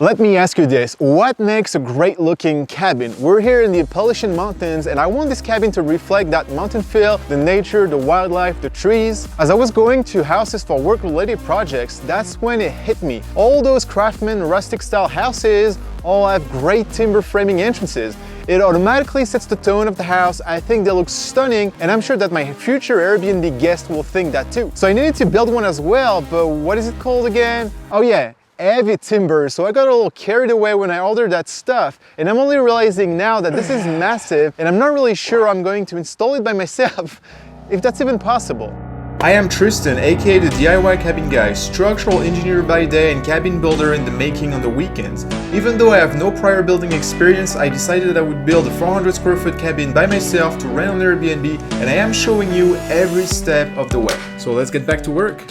Let me ask you this, what makes a great looking cabin? We're here in the Appalachian Mountains and I want this cabin to reflect that mountain feel, the nature, the wildlife, the trees. As I was going to houses for work-related projects, that's when it hit me. All those craftsman rustic style houses all have great timber framing entrances. It automatically sets the tone of the house. I think they look stunning and I'm sure that my future Airbnb guests will think that too. So I needed to build one as well, but what is it called again? Oh yeah, heavy timber. So I got a little carried away when I ordered that stuff and I'm only realizing now that this is massive and I'm not really sure I'm going to install it by myself, if that's even possible. I am Tristan, aka the DIY Cabin Guy, structural engineer by day and cabin builder in the making on the weekends. Even though I have no prior building experience, I decided that I would build a 400 square foot cabin by myself to rent on Airbnb, and I am showing you every step of the way. So let's get back to work.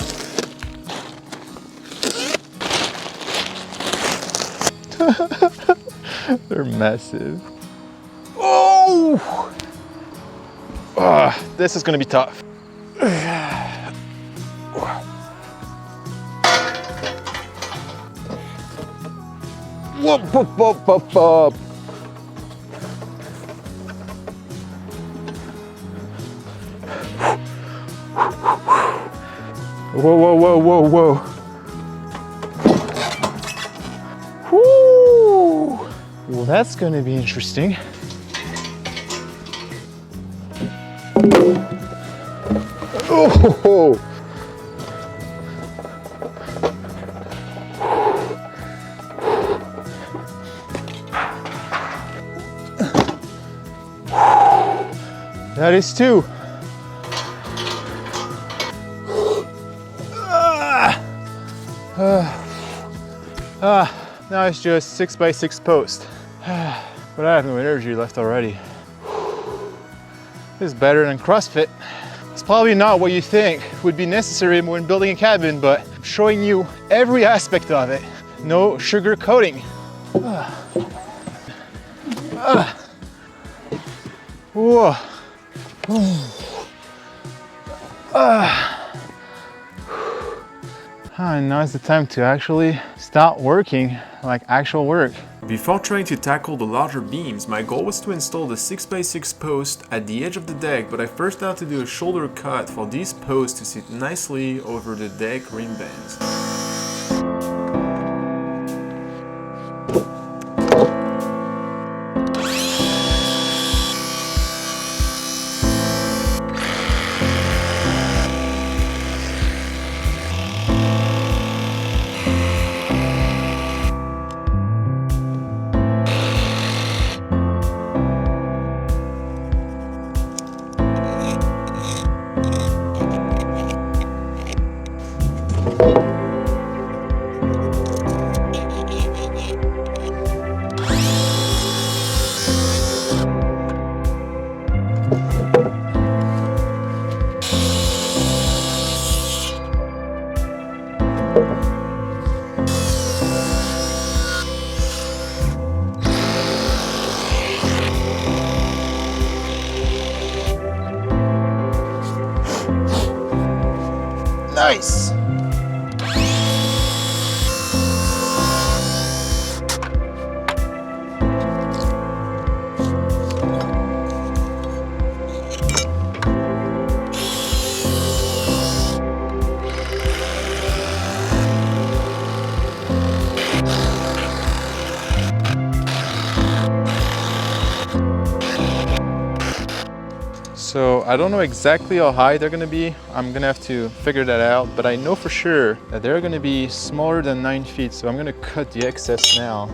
They're massive. Oh! This is gonna be tough. Whoop, whoop, whoop, whoop, whoop. Whoa, whoa, whoa, whoa, whoa. Woo! Well, that's gonna be interesting. Oh! That is two. Now it's just 6 by 6 post. But I have no energy left already. This is better than CrossFit. It's probably not what you think would be necessary when building a cabin, but I'm showing you every aspect of it. No sugar coating. Whoa. Now is the time to actually start working, like actual work. Before trying to tackle the larger beams, my goal was to install the 6 by 6 post at the edge of the deck, but I first had to do a shoulder cut for these posts to sit nicely over the deck rim bands. Nice! So I don't know exactly how high they're gonna be. I'm gonna have to figure that out, but I know for sure that they're gonna be smaller than 9 feet, so I'm gonna cut the excess now.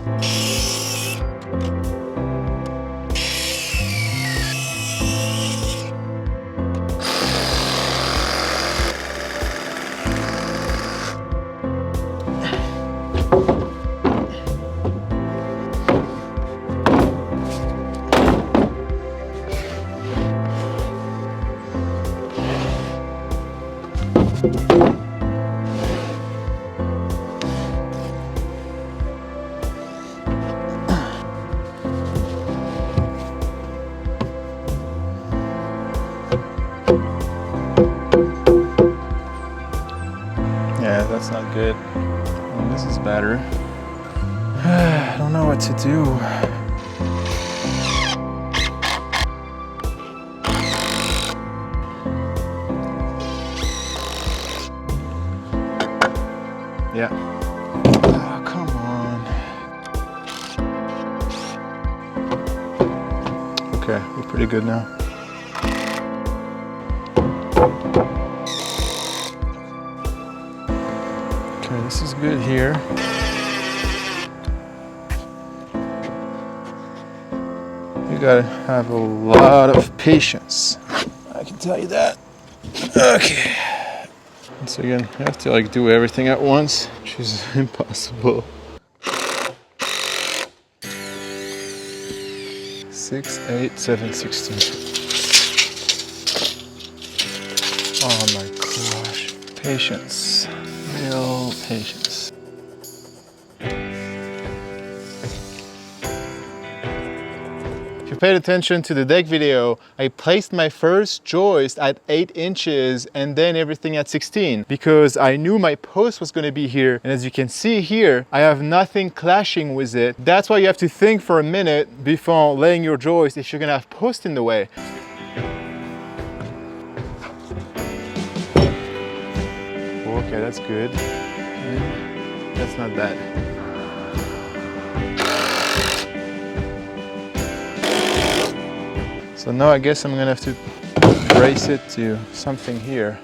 Yeah, that's not good. This is better. what to do. Yeah. Oh, come on. Okay, we're pretty good now. Okay, this is good here. You gotta have a lot of patience. I can tell you that. Okay. Once again, you have to like do everything at once, which is impossible. 6, 8, 7, 16. Oh my gosh. Patience. Real patience. If you paid attention to the deck video, I placed my first joist at 8 inches and then everything at 16 because I knew my post was going to be here, and as you can see here, I have nothing clashing with it. That's why you have to think for a minute before laying your joist if you're going to have post in the way. Okay, that's good. That's not bad. So now I guess I'm gonna have to brace it to something here.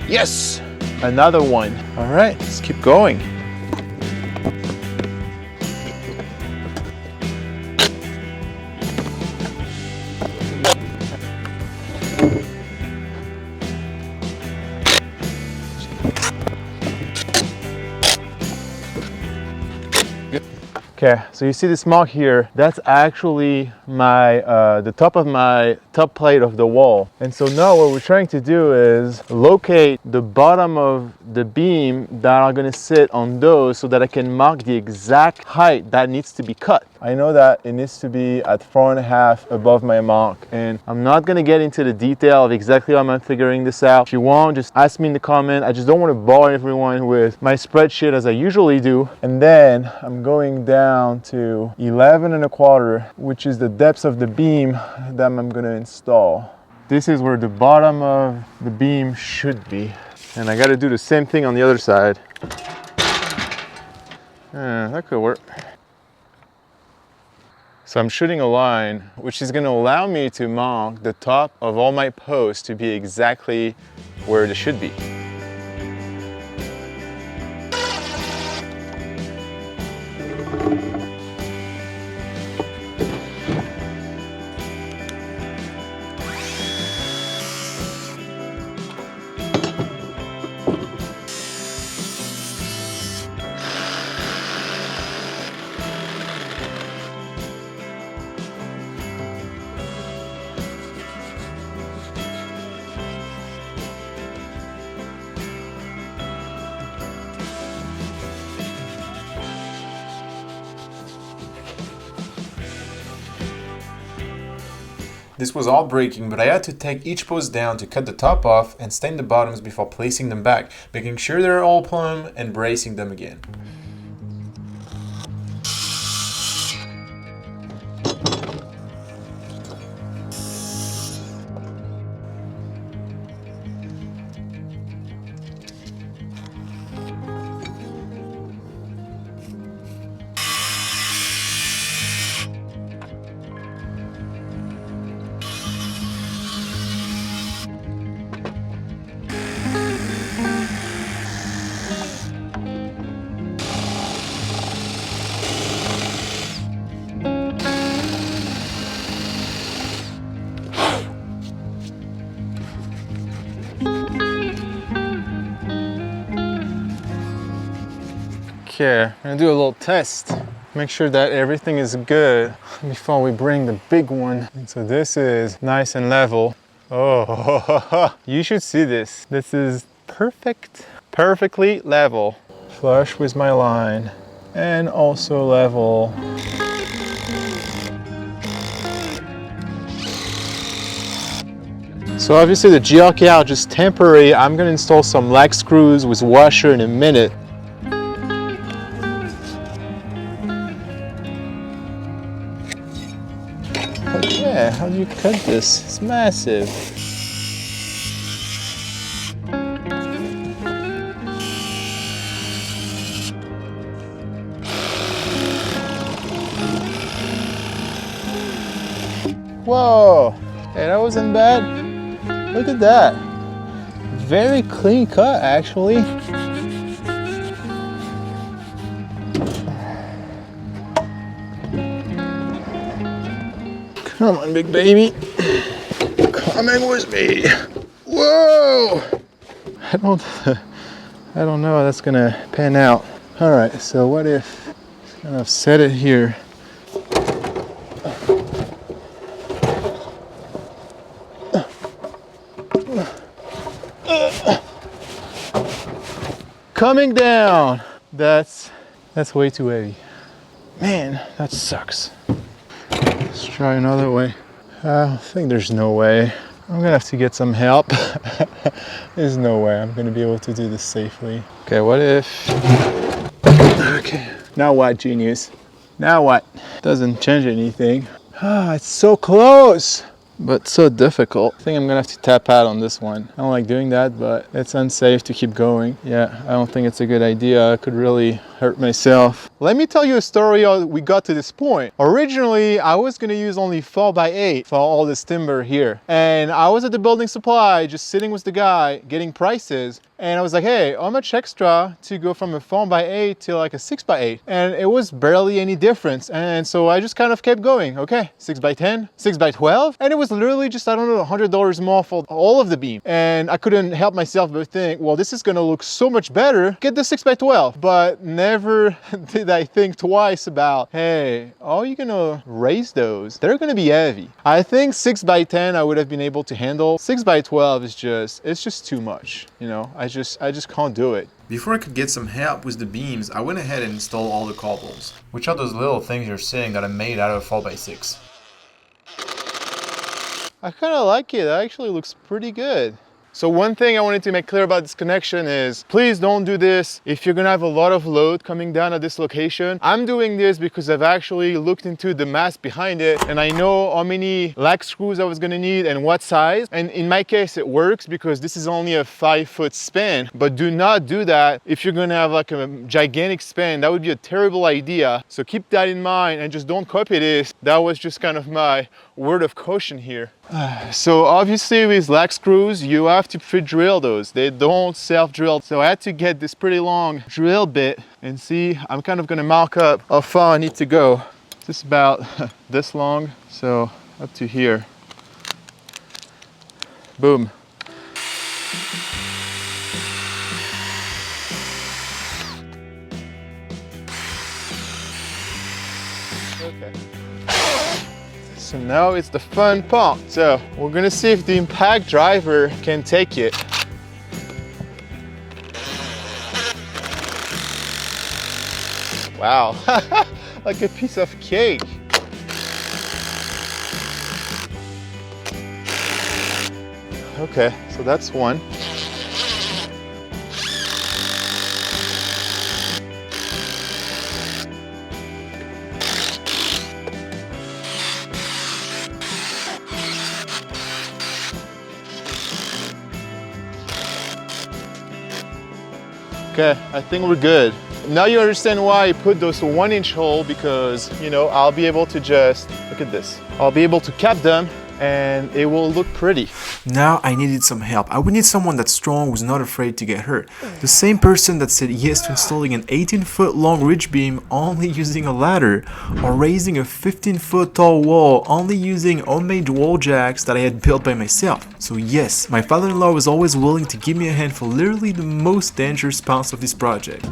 Yes! Another one. All right, let's keep going. Okay, so you see this mark here, that's actually my the top of my top plate of the wall. And so now what we're trying to do is locate the bottom of the beam that are gonna sit on those so that I can mark the exact height that needs to be cut. I know that it needs to be at 4.5 above my mark, and I'm not gonna get into the detail of exactly how I'm figuring this out. If you want, just ask me in the comment. I just don't want to bore everyone with my spreadsheet as I usually do. And then I'm going down to 11.25, which is the depth of the beam that I'm gonna install. This is where the bottom of the beam should be. And I gotta do the same thing on the other side. That could work. So I'm shooting a line, which is gonna allow me to mark the top of all my posts to be exactly where they should be. This was all breaking, but I had to take each post down to cut the top off and stain the bottoms before placing them back, making sure they're all plumb and bracing them again. Okay, I'm gonna do a little test. Make sure that everything is good before we bring the big one. And so this is nice and level. Oh, you should see this. This is perfect, perfectly level. Flush with my line and also level. So obviously the GLK are just temporary. I'm gonna install some lag screws with washer in a minute. Okay, how do you cut this? It's massive. Whoa, hey, that wasn't bad. Look at that. Very clean cut, actually. Come on, big baby. Coming with me. Whoa! I don't know how that's gonna pan out. All right, so what if kind of set it here? Coming down. That's way too heavy. Man, that sucks. Let's try another way. I think there's no way. I'm gonna have to get some help. There's no way I'm gonna be able to do this safely. Okay, what if... Okay, now what, genius? Now what? Doesn't change anything. Ah, it's so close, but so difficult. I think I'm gonna have to tap out on this one. I don't like doing that, but it's unsafe to keep going. Yeah, I don't think it's a good idea. I could really hurt myself. Let me tell you a story how we got to this point. Originally, I was gonna use only 4x8 for all this timber here. And I was at the building supply, just sitting with the guy, getting prices. And I was like, hey, how much extra to go from a 4x8 to like a 6x8? And it was barely any difference. And so I just kind of kept going. Okay, 6x10, 6x12. And it was literally just, I don't know, $100 more for all of the beam. And I couldn't help myself but think, well, this is gonna look so much better. Get the 6x12. But never did I think twice about, hey, are you gonna raise those? They're gonna be heavy. I think 6x10 I would have been able to handle. 6x12 is just, it's just too much, you know? I just can't do it. Before I could get some help with the beams, I went ahead and installed all the corbels, which are those little things you're seeing that I made out of 4x6. I kind of like it. It actually looks pretty good. So one thing I wanted to make clear about this connection is please don't do this if you're gonna have a lot of load coming down at this location. I'm doing this because I've actually looked into the mass behind it and I know how many lag screws I was gonna need and what size. And in my case, it works because this is only a 5-foot span, but do not do that if you're gonna have like a gigantic span. That would be a terrible idea. So keep that in mind and just don't copy this. That was just kind of my word of caution here. So obviously with lag screws, you have to pre-drill those. They don't self-drill. So I had to get this pretty long drill bit and see, I'm kind of gonna mark up how far I need to go. Just about this long, so up to here. Boom. Okay. So now it's the fun part. So we're gonna see if the impact driver can take it. Wow, like a piece of cake. Okay, so that's one. Okay, I think we're good. Now you understand why I put those 1-inch hole, because, you know, I'll be able to just, look at this. I'll be able to cap them and it will look pretty. Now I needed some help. I would need someone that's strong, who's not afraid to get hurt. The same person that said yes to installing an 18-foot long ridge beam only using a ladder, or raising a 15-foot tall wall only using homemade wall jacks that I had built by myself. So yes, my father-in-law was always willing to give me a hand for literally the most dangerous parts of this project.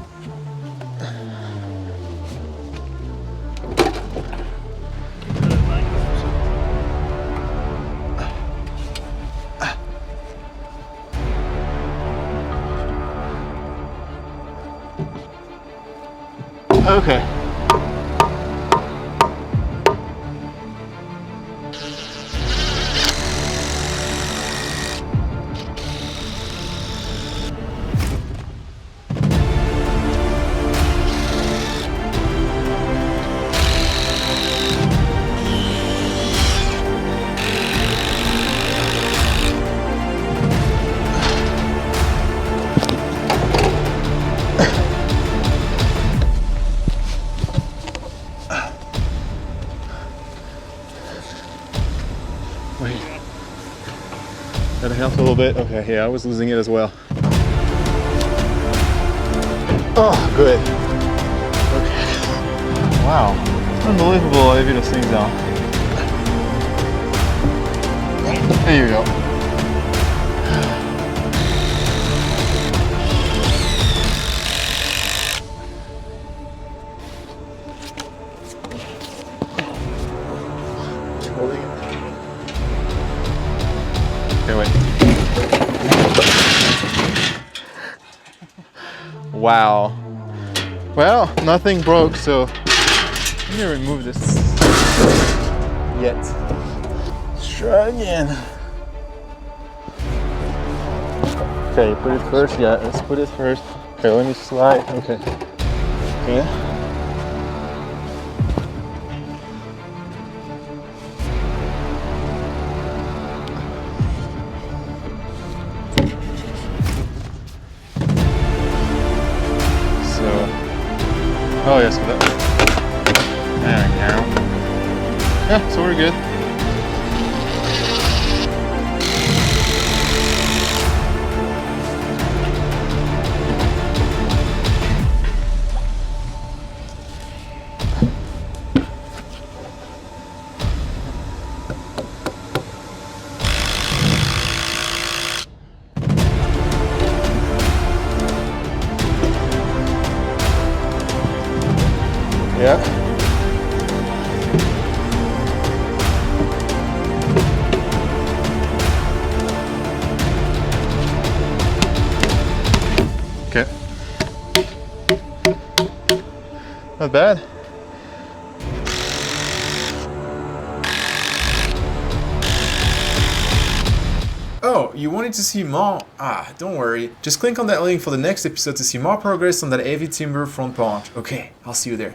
Okay. bit. Okay, yeah, I was losing it as well. Oh, good. Okay. Wow. Unbelievable how heavy those things are. There you go. Okay, wait. Wow. Well, nothing broke, so let me remove this yet. Let's try again. Okay, put it first. Yeah, let's put it first. Okay, let me slide. Okay. Okay. Oh yes, for that. There we go. Yeah, so we're good. Yeah. Okay. Not bad. Oh, you wanted to see more? Ah, don't worry. Just click on that link for the next episode to see more progress on that heavy timber front porch. Okay, I'll see you there.